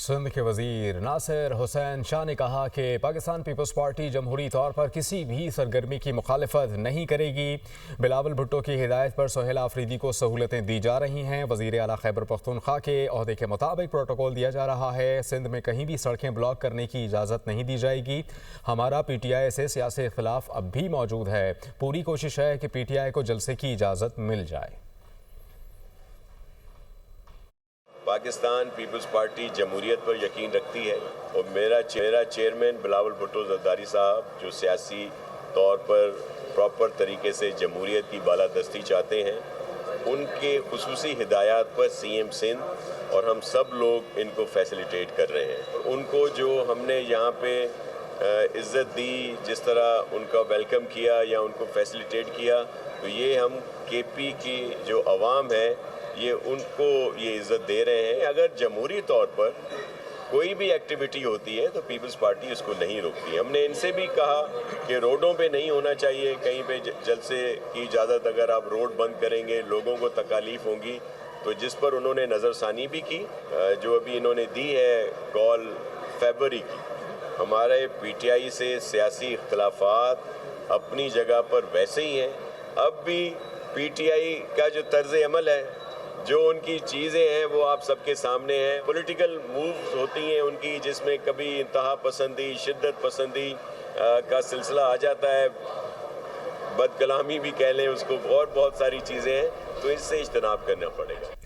سندھ کے وزیر ناصر حسین شاہ نے کہا کہ پاکستان پیپلز پارٹی جمہوری طور پر کسی بھی سرگرمی کی مخالفت نہیں کرے گی۔ بلاول بھٹو کی ہدایت پر سہیل آفریدی کو سہولتیں دی جا رہی ہیں۔ وزیر اعلیٰ خیبر پختونخوا کے عہدے کے مطابق پروٹوکول دیا جا رہا ہے۔ سندھ میں کہیں بھی سڑکیں بلاک کرنے کی اجازت نہیں دی جائے گی۔ ہمارا پی ٹی آئی سے سیاسی اختلاف اب بھی موجود ہے۔ پوری کوشش ہے کہ پی ٹی آئی کو جلسے کی اجازت مل جائے۔ پاکستان پیپلز پارٹی جمہوریت پر یقین رکھتی ہے اور میرا چیئرمین بلاول بھٹو زرداری صاحب جو سیاسی طور پر پراپر طریقے سے جمہوریت کی بالادستی چاہتے ہیں، ان کے خصوصی ہدایات پر سی ایم سندھ اور ہم سب لوگ ان کو فیسیلیٹیٹ کر رہے ہیں۔ ان کو جو ہم نے یہاں پہ عزت دی، جس طرح ان کا ویلکم کیا یا ان کو فیسیلیٹیٹ کیا، تو یہ ہم کے پی کی جو عوام ہے یہ ان کو یہ عزت دے رہے ہیں۔ اگر جمہوری طور پر کوئی بھی ایکٹیویٹی ہوتی ہے تو پیپلز پارٹی اس کو نہیں روکتی۔ ہم نے ان سے بھی کہا کہ روڈوں پہ نہیں ہونا چاہیے، کہیں پہ جلسے کی اجازت، اگر آپ روڈ بند کریں گے لوگوں کو تکالیف ہوں گی، تو جس پر انہوں نے نظر ثانی بھی کی۔ جو ابھی انہوں نے دی ہے کال فیبرری کی، ہمارے پی ٹی آئی سے سیاسی اختلافات اپنی جگہ پر ویسے ہی ہیں۔ اب بھی پی ٹی آئی کا جو طرز عمل ہے، جو ان کی چیزیں ہیں، وہ آپ سب کے سامنے ہیں۔ پولیٹیکل مووز ہوتی ہیں ان کی، جس میں کبھی انتہا پسندی، شدت پسندی کا سلسلہ آ جاتا ہے، بد کلامی بھی کہہ لیں اس کو، اور بہت ساری چیزیں ہیں، تو اس سے اجتناب کرنا پڑے گا۔